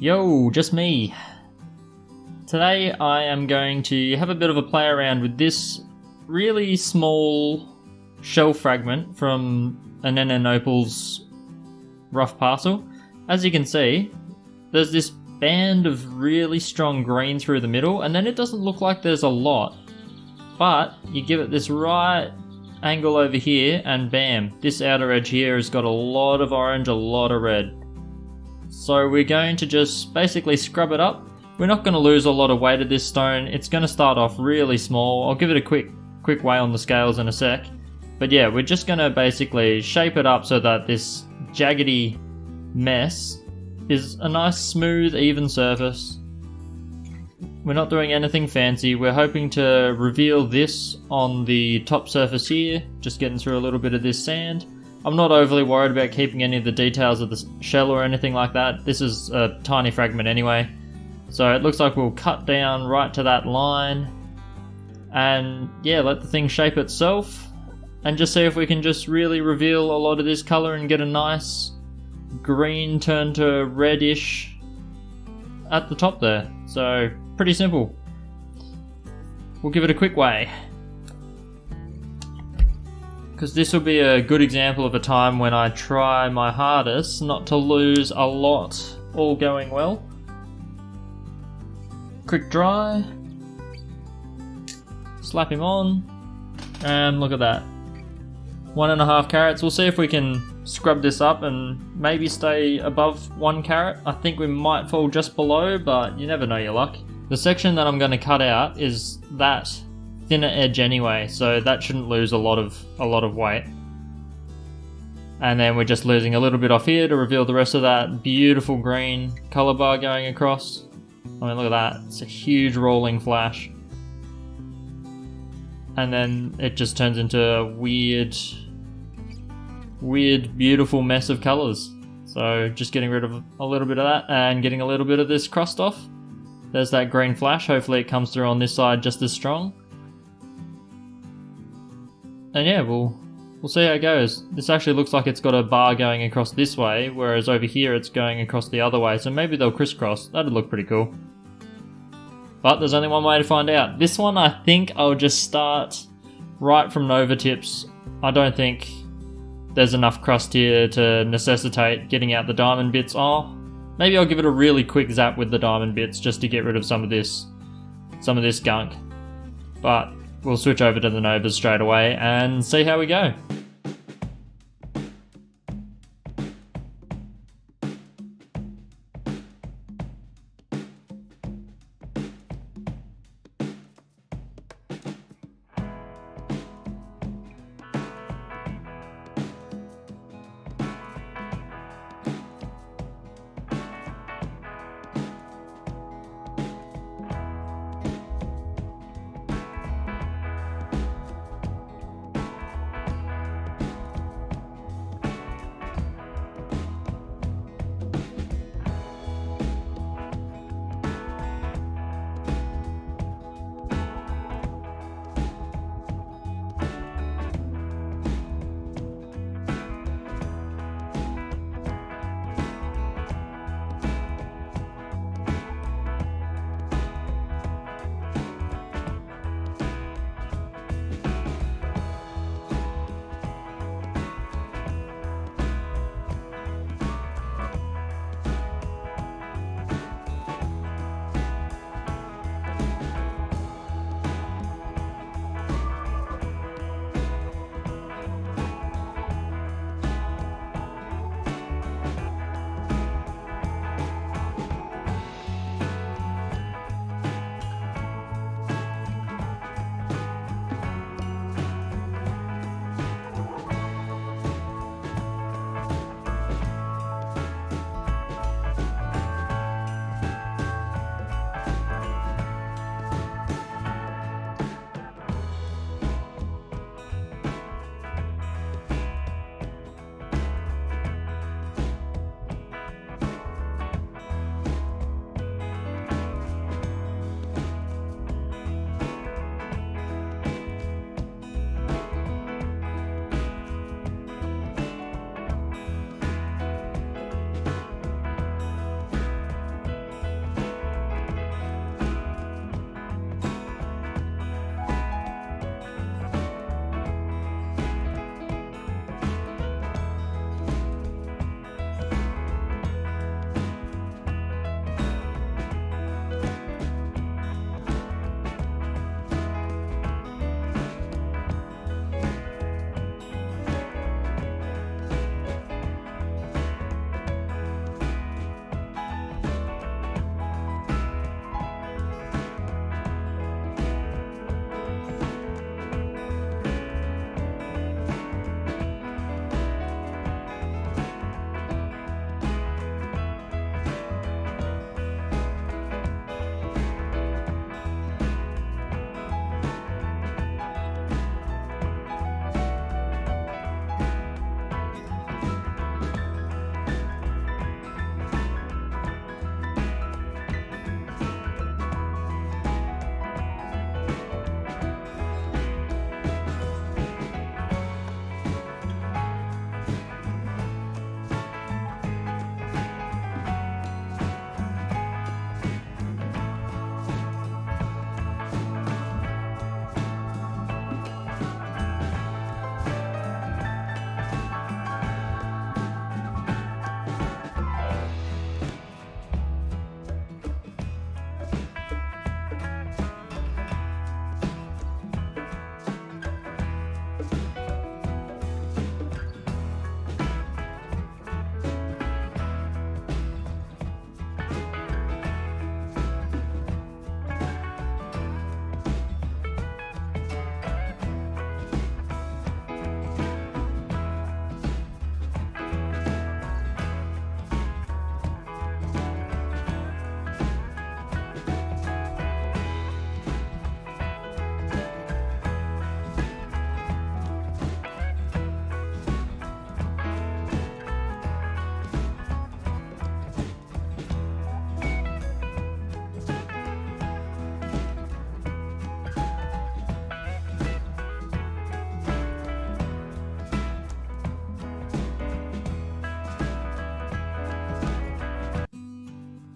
Yo, just me. Today I am going to have a bit of a play around with this really small shell fragment from an NN Opals rough parcel. As you can see, there's this band of really strong green through the middle, and then it doesn't look like there's a lot. But you give it this right angle over here, and bam, this outer edge here has got a lot of orange, a lot of red. So we're going to just basically scrub it up. We're not going to lose a lot of weight of this stone. It's going to start off really small. I'll give it a quick weigh on the scales in a sec. But yeah, we're just going to basically shape it up so that this jaggedy mess is a nice smooth even surface. We're not doing anything fancy. We're hoping to reveal this on the top surface here, just getting through a little bit of this sand. I'm not overly worried about keeping any of the details of the shell or anything like that. This is a tiny fragment anyway. So it looks like we'll cut down right to that line and yeah, let the thing shape itself and just see if we can just really reveal a lot of this colour and get a nice green turn to reddish at the top there. So pretty simple. We'll give it a quick weigh, because this will be a good example of a time when I try my hardest not to lose a lot, all going well. Quick dry, slap him on, and look at that. 1.5 carats. We'll see if we can scrub this up and maybe stay above 1 carat. I think we might fall just below, but you never know your luck. The section that I'm going to cut out is that thinner edge anyway, so that shouldn't lose a lot of weight. And then we're just losing a little bit off here to reveal the rest of that beautiful green color bar going across. I mean, look at that, it's a huge rolling flash. And then it just turns into a weird beautiful mess of colors. So just getting rid of a little bit of that and getting a little bit of this crust off. There's that green flash. Hopefully it comes through on this side just as strong. And yeah, we'll see how it goes. This actually looks like it's got a bar going across this way, whereas over here it's going across the other way, so maybe they'll crisscross. That'd look pretty cool. But there's only one way to find out. This one I think I'll just start right from Nova tips. I don't think there's enough crust here to necessitate getting out the diamond bits. Oh, maybe I'll give it a really quick zap with the diamond bits just to get rid of some of this gunk. But we'll switch over to the Novas straight away and see how we go.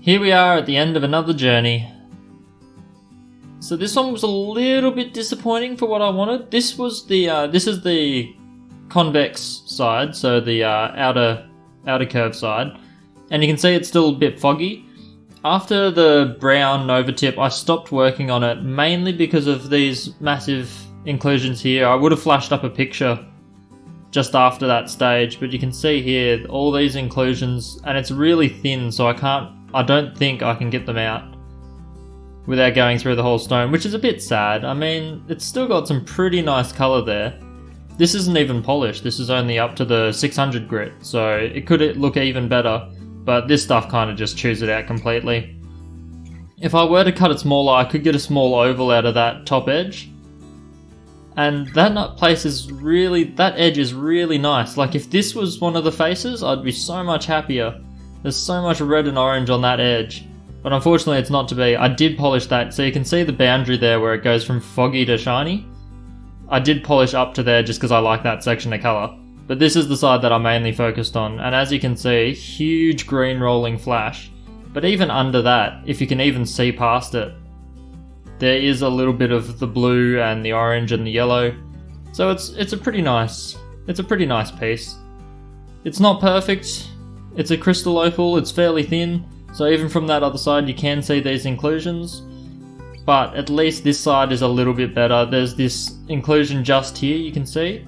here we are at the end of another journey. So this one was a little bit disappointing for what I wanted. This was the this is the convex side, so the outer curve side, and you can see it's still a bit foggy. After the brown Nova tip, I stopped working on it mainly because of these massive inclusions here. I would have flashed up a picture just after that stage, but you can see here all these inclusions, and it's really thin, so I don't think I can get them out without going through the whole stone, which is a bit sad. I mean, it's still got some pretty nice colour there. This isn't even polished, this is only up to the 600 grit, so it could look even better, but this stuff kind of just chews it out completely. If I were to cut it smaller, I could get a small oval out of that top edge, and that edge is really nice. Like, if this was one of the faces, I'd be so much happier. There's so much red and orange on that edge, but unfortunately it's not to be. I did polish that, so you can see the boundary there where it goes from foggy to shiny. I did polish up to there just because I like that section of colour, but this is the side that I mainly focused on, and as you can see, huge green rolling flash, but even under that, if you can even see past it, there is a little bit of the blue and the orange and the yellow, so it's a pretty nice piece. It's not perfect, it's a crystal opal, it's fairly thin, so even from that other side you can see these inclusions, but at least this side is a little bit better. There's this inclusion just here, you can see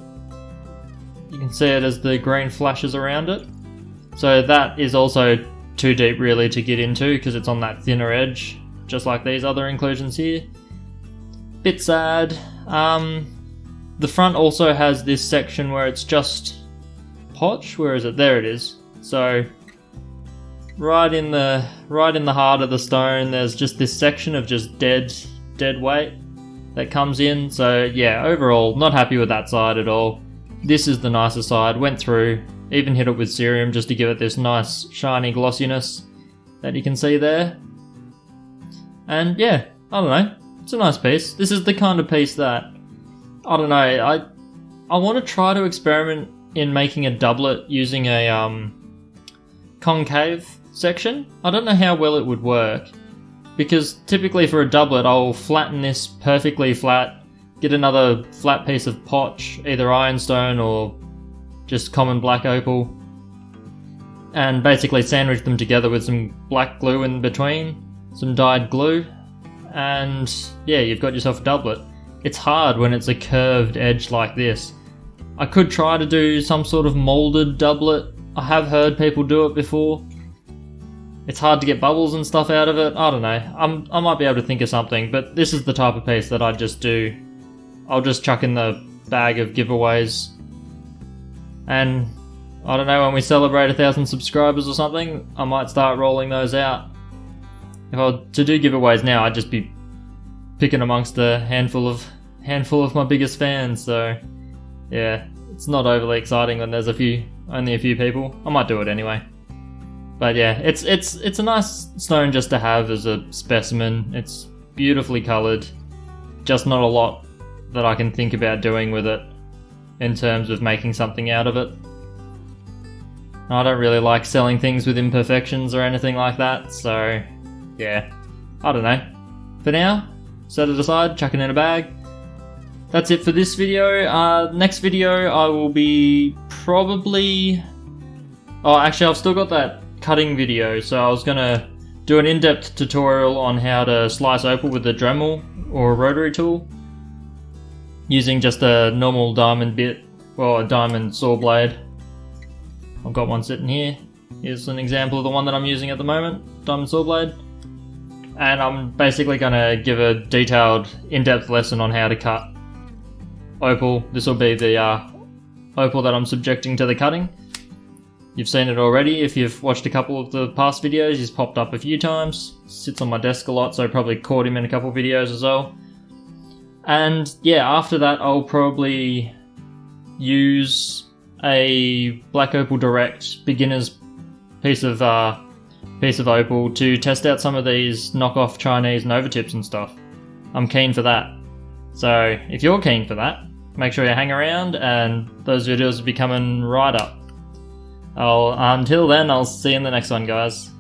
it as the green flashes around it, so that is also too deep really to get into because it's on that thinner edge, just like these other inclusions here. Bit sad. The front also has this section where it's just potch. Where is it? There it is. So right in the heart of the stone, there's just this section of just dead weight that comes in. So yeah, overall not happy with that side at all. This is the nicer side. Went through, even hit it with cerium just to give it this nice shiny glossiness that you can see there. And yeah, I don't know, it's a nice piece. This is the kind of piece that, I don't know, I want to try to experiment in making a doublet using a concave section. I don't know how well it would work, because typically for a doublet I'll flatten this perfectly flat, get another flat piece of potch, either ironstone or just common black opal, and basically sandwich them together with some black glue in between, some dyed glue, and yeah, you've got yourself a doublet. It's hard when it's a curved edge like this. I could try to do some sort of molded doublet. I have heard people do it before. It's hard to get bubbles and stuff out of it. I don't know. I might be able to think of something, but this is the type of piece that I just do. I'll just chuck in the bag of giveaways, and I don't know, when we celebrate 1,000 subscribers or something, I might start rolling those out. If I were to do giveaways now, I'd just be picking amongst a handful of my biggest fans, so yeah, it's not overly exciting when there's only a few people. I might do it anyway. But yeah, it's a nice stone just to have as a specimen. It's beautifully coloured, just not a lot that I can think about doing with it in terms of making something out of it. I don't really like selling things with imperfections or anything like that, so yeah, I don't know. For now, set it aside, chuck it in a bag. That's it for this video. Next video I will be probably... Oh, actually I've still got that cutting video, so I was gonna do an in-depth tutorial on how to slice opal with a Dremel or a rotary tool using just a normal diamond bit, well, a diamond saw blade. I've got one sitting here. Here's an example of the one that I'm using at the moment, diamond saw blade. And I'm basically going to give a detailed, in-depth lesson on how to cut opal. This will be the opal that I'm subjecting to the cutting. You've seen it already if you've watched a couple of the past videos. He's popped up a few times. Sits on my desk a lot, so I probably caught him in a couple of videos as well. And yeah, after that I'll probably use a Black Opal Direct beginner's piece of opal to test out some of these knockoff Chinese Nova tips and stuff. I'm keen for that. So if you're keen for that, make sure you hang around, and those videos will be coming right up. Until then, I'll see you in the next one, guys.